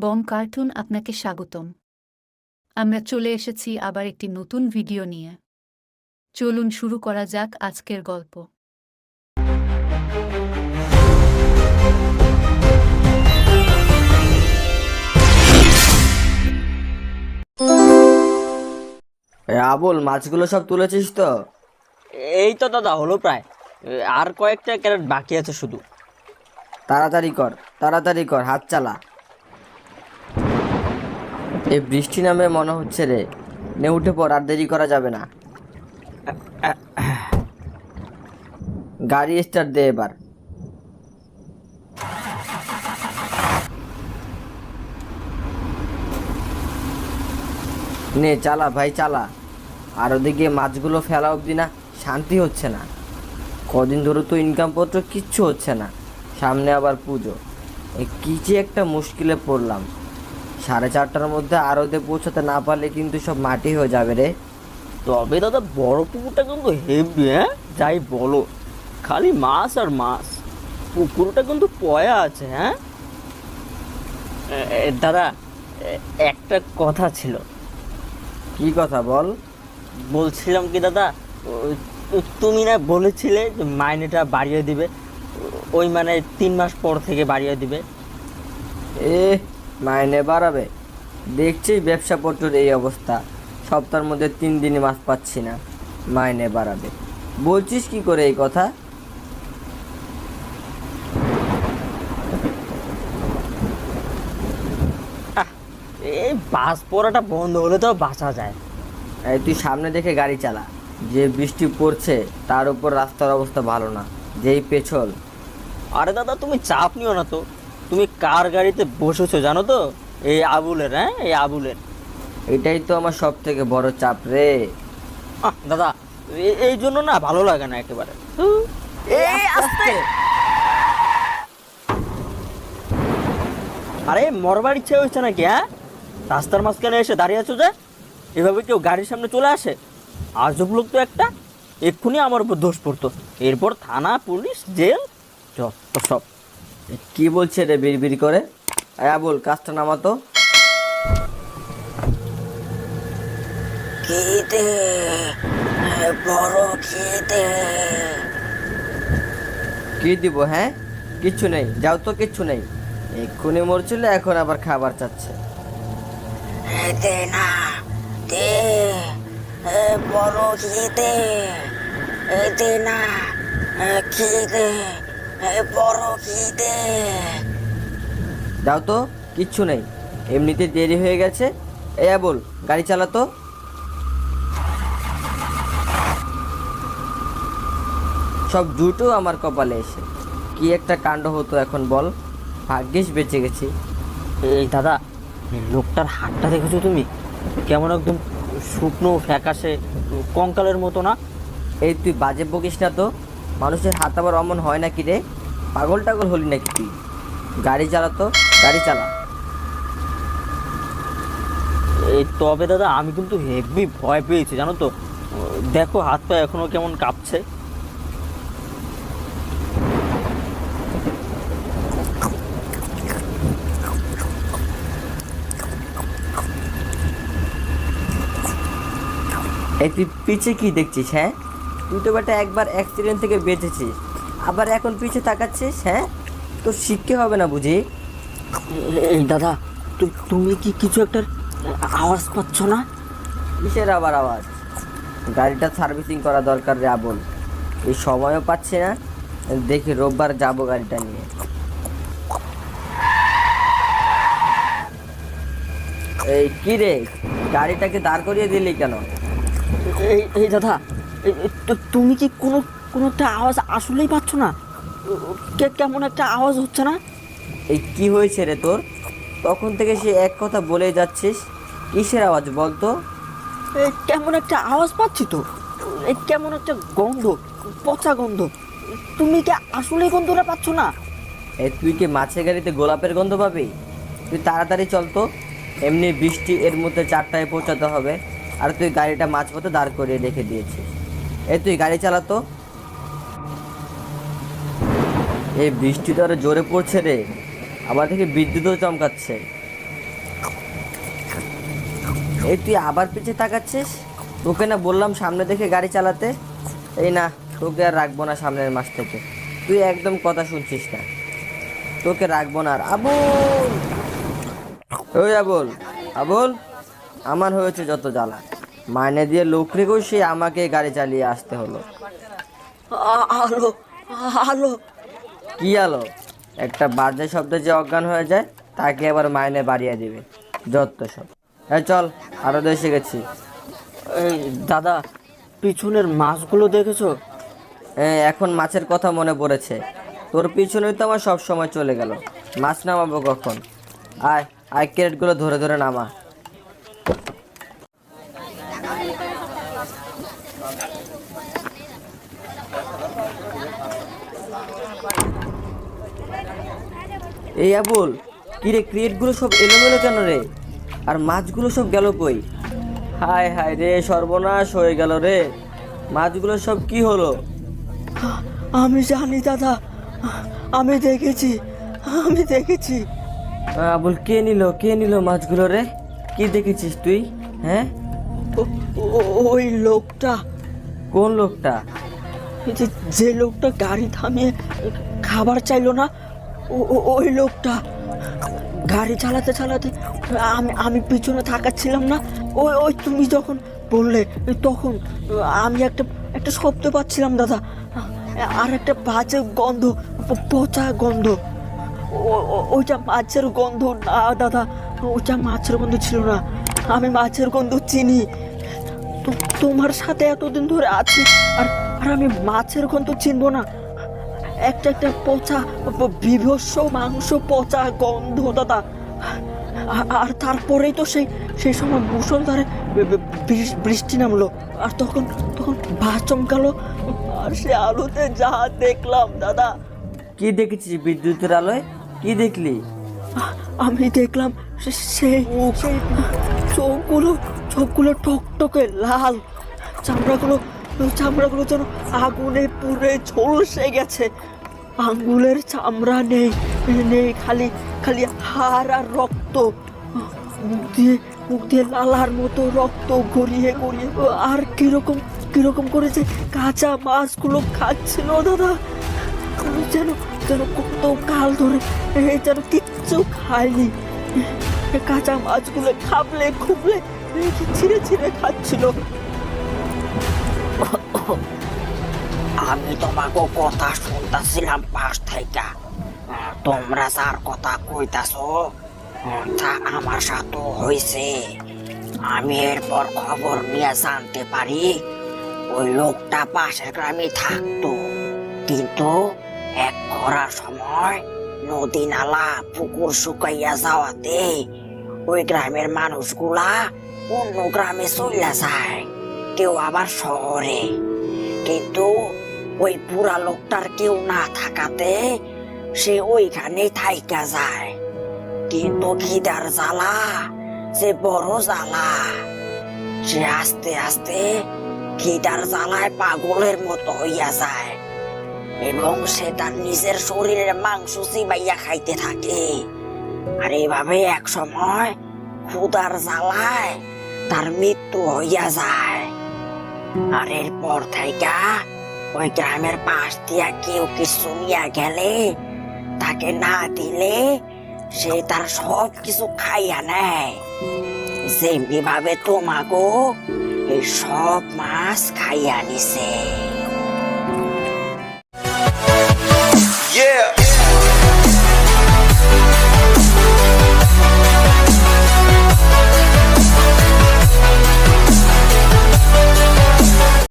বং cartoon আপনাকে স্বাগতম। আমরা চলে এসেছি আবার একটি নতুন ভিডিও নিয়ে। চলুন শুরু করা যাক আজকের গল্প। আবুল, মাছগুলো সব তুলেছিস তো? এই তো দাদা হলো প্রায়। আর কয়েকটা ক্যারেট বাকি আছে শুধু। তাড়াতাড়ি কর, তাড়াতাড়ি কর, হাত চালা। এই বৃষ্টি নামে মনে হচ্ছে রে। নে উঠে পড়, আর দেরি করা যাবে না। গাড়ি স্টার্ট দে এবার। নে চালা ভাই, চালা। আর ওদিকে মাছগুলো ফেলা অবধি না শান্তি হচ্ছে না। কদিন ধরে তো ইনকাম পত্র কিচ্ছু হচ্ছে না, সামনে আবার পুজো। কি যে একটা মুশকিলে পড়লাম। 4:30টার মধ্যে আড়তে পৌঁছাতে না পারলে কিন্তু সব মাটি হয়ে যাবে রে। তবে দাদা বড় পুকুরটা কিন্তু হেভি, হ্যাঁ যাই বলো, খালি মাছ আর মাছ। পুকুরটা কিন্তু পয়া আছে, হ্যাঁ। দাদা একটা কথা ছিল। কি কথা বল? বলছিলাম কি দাদা, তুমি না বলেছিলে যে মাইনেটা বাড়িয়ে দিবে, ওই মানে 3 মাস পর থেকে বাড়িয়ে দিবে। এ মাইনে বাড়াবে? দেখছিস ব্যবসা পত্রের এই অবস্থা, সপ্তাহের মধ্যে 3 দিনই মাছ পাচ্ছি না, মাইনে বাড়াবে বলছিস কি করে এই কথা? এই বাস পড়াটা বন্ধ হলে তো বাঁচা যায়। এই তুই সামনে দেখে গাড়ি চালা, যে বৃষ্টি পড়ছে তার উপর রাস্তার অবস্থা ভালো না, যেই পেছল। আরে দাদা তুমি চাপ নিও না তো, তুমি কার গাড়িতে বসেছো জানো তো? এই আবুলের, হ্যাঁ এই আবুলের। এটাই তো আমার সব থেকে বড় চাপ রে। দাদা এই জন্য না ভালো লাগে না একেবারে। এই আস্তে। আরে মরবার ইচ্ছে হচ্ছে নাকি, হ্যাঁ? রাস্তার মাঝখানে এসে দাঁড়িয়ে আছো যে, এভাবে কেউ গাড়ির সামনে চলে আসে? আজব লোক তো একটা। এক্ষুনি আমার উপর দোষ পড়তো, এরপর থানা পুলিশ জেল যত সব। কি বলছে রে বিড়বিড় করে? বল, কাজটা নামাতো। খিদে, বড় খিদে। কি দিব? হ্যাঁ, কিচ্ছু নেই, যাও তো, কিচ্ছু নেই। এক্ষুনি মরছিল, এখন আবার খাবার চাচ্ছে। দে না, দে, বড় খিদে, দে না, খিদে, বড় খিদে। যাও তো, কিচ্ছু নেই, এমনিতে দেরি হয়ে গেছে। বল, গাড়ি চালাতো। সব জুটো আমার কপালে এসে কি একটা কাণ্ড হতো এখন বল। ভাগ্যিস বেঁচে গেছি। এই দাদা, লোকটার হাতটা দেখেছো তুমি? কেমন একদম শুকনো ফ্যাকাশে কঙ্কালের মতো না? এই তুই বাজে বকিস না তো, মানুষের হাত আবার অমন হয় নাকি রে? পাগল টাগল হলি নাকি তুই? গাড়ি চালাতো, গাড়ি চালা। এই তবে দাদা আমি কিন্তু হেভি ভয় পেয়েছি জানো তো। দেখো হাত পা এখনো কেমন কাঁপছে। এই তুই পিছে কি দেখছিস? হ্যাঁ, তুই তো বেটা একবার অ্যাক্সিডেন্ট থেকে বেঁচেছিস, আবার এখন পিছে তাকাচ্ছিস? হ্যাঁ, তোর শিখতে হবে না বুঝি? এই দাদা, তুমি কি কিছু একটা আওয়াজ পাচ্ছ না? কিসের আবার আওয়াজ? গাড়িটা সার্ভিসিং করা দরকার রে আবুল, এই সময়ও পাচ্ছি না। দেখি রোববার যাবো গাড়িটা নিয়ে। এই কি রে, গাড়িটাকে দাঁড় করিয়ে দিলি কেন? এই দাদা, তুমি কি কোনো কোনো একটা আওয়াজ আসলেই পাচ্ছ না? কেমন একটা আওয়াজ হচ্ছে না? এই কি হয়েছে রে তোর? তখন থেকে সে এক কথা বলে যাচ্ছিস, কিসের আওয়াজ বলতো? কেমন একটা আওয়াজ পাচ্ছি তো, কেমন একটা গন্ধ, পচা গন্ধ। তুমি কি আসলেই গন্ধটা পাচ্ছ না? তুই কি মাছের গাড়িতে গোলাপের গন্ধ পাবি? তুই তাড়াতাড়ি চল তো, এমনি বৃষ্টি, এর মধ্যে 4টায় পৌঁছাতে হবে। আর তুই গাড়িটা মাঝপথে দাঁড় করিয়ে রেখে দিয়েছিস। তুই গাড়ি চালাতো। এই বৃষ্টি তো আরো জোরে পড়ছে রে, আবার দেখি বিদ্যুৎও চমকাচ্ছে। এই তুই আবার পিছিয়ে তাকাচ্ছিস? তোকে না বললাম সামনে দেখে গাড়ি চালাতে? এই না, তোকে আর রাখবো না সামনের মাস থেকে। তুই একদম কথা শুনছিস না, তোকে রাখবো না আর। আবুল, ওই আবুল, আবুল, আমার হয়েছে যত জ্বালা। মাইনে দিয়ে লোক রেখেও সে আমাকে গাড়ি চালিয়ে আসতে হলো। আলো আলো কি আলো? একটা বাজে শব্দে যে অজ্ঞান হয়ে যায় তাকে আবার মাইনে বাড়িয়ে দিবে, যত সব। এই চল, আরো দেশে গেছি। এই দাদা, পিছনের মাছগুলো দেখেছো? এখন মাছের কথা মনে পড়েছে। তোর পিছনেই তো আমার সব সময় চলে গেল। মাছ নামাবো কখন? আয় আয়, ক্রেটগুলো ধরে ধরে নামা। এই আবুল, কি রে, ক্রেটগুলো সব এলোমেলো কেন রে? আর মাছগুলো সব গেল কই? হায় হায় রে, সর্বনাশ হয়ে গেল রে। মাছগুলো সব কি হলো? আমি জানি দাদা, আমি দেখেছি। আবুল, কে নিল মাছগুলো রে? কি দেখেছিস তুই? হ্যাঁ, ওই লোকটা, কোন লোকটা? যে লোকটা গাড়ি থামিয়ে খাবার চাইলো না, ওই লোকটা। গাড়ি চালাতে চালাতে আমি পিছনে থাকাচ্ছিলাম না। ওই তুমি যখন বললে তখন আমি একটা শব্দ পাচ্ছিলাম দাদা, আর একটা বাজে গন্ধ, পচা গন্ধ। ওইটা মাছের গন্ধ না দাদা, ওইটা মাছের গন্ধ ছিল না। আমি মাছের গন্ধ চিনি, তোমার সাথে এতদিন ধরে আছি, আর আমি মাছের গন্ধ চিনবো না? একটা পচা, বিভৎস মাংস, পচা গন্ধ দাদা। আর তারপরেই তো সেই সময় মুষলধারে বৃষ্টি নামলো, আর তখন বাস চমকালো, আর সে আলোতে যা দেখলাম দাদা। কি দেখেছিস বিদ্যুতের আলোয়? কি দেখলি? আমি দেখলাম সেই চোখগুলো টকটকে লাল, চামড়াগুলো যেন আগুনে পুড়ে ঝলসে গেছে। আঙ্গুলের চামড়া নেই, খালি হাড় আর রক্ত। মুখ দিয়ে লালার মতো রক্ত গড়িয়ে আর কিরকম করে যে কাঁচা মাছগুলো খাচ্ছিল দাদা। যেন কত কাল ধরে যেন কিচ্ছু খায়নি। কাঁচা মাছগুলো খাবলে খুবলে ছিঁড়ে খাচ্ছিল। আমি তোমাকে কথা শুনতেছিলাম পাশ থেকে। তোমরা যার কথা কইতাছো তা আমার সাথে হয়েছে। আমি এরপর খবর নিয়ে জানতে পারি ওই লোকটা পাশের গ্রামে থাকতো, কিন্তু এক করার সময় নদী নালা পুকুর শুকাইয়া যাওয়াতে ওই গ্রামের মানুষগুলা অন্য গ্রামে চলে যায়, কেউ আবার শহরে। কিন্তু ওই পুরা লোকটার কেউ না থাকাতে সে ওইখানে থাইকা যায়। কিন্তু খিদার জ্বালা সে বড় জ্বালা, সে আস্তে আস্তে খিদার জ্বালায় পাগলের মতো হইয়া যায়, এবং সে তার নিজের শরীরের মাংস চিবাইয়া খাইতে থাকে। আর এভাবে এক সময় ক্ষুধার জ্বালায় তার মৃত্যু হইয়া যায়। আর এরপর থেকে ওই গ্রামের পাশ দিয়া কেউ কিছু নিয়ে গেলে, তাকে না দিলে সে তার সব কিছু খাইয়া নেয়, যেমনি ভাবে তোমাকেও এই সব মাছ খাইয়া নিছে।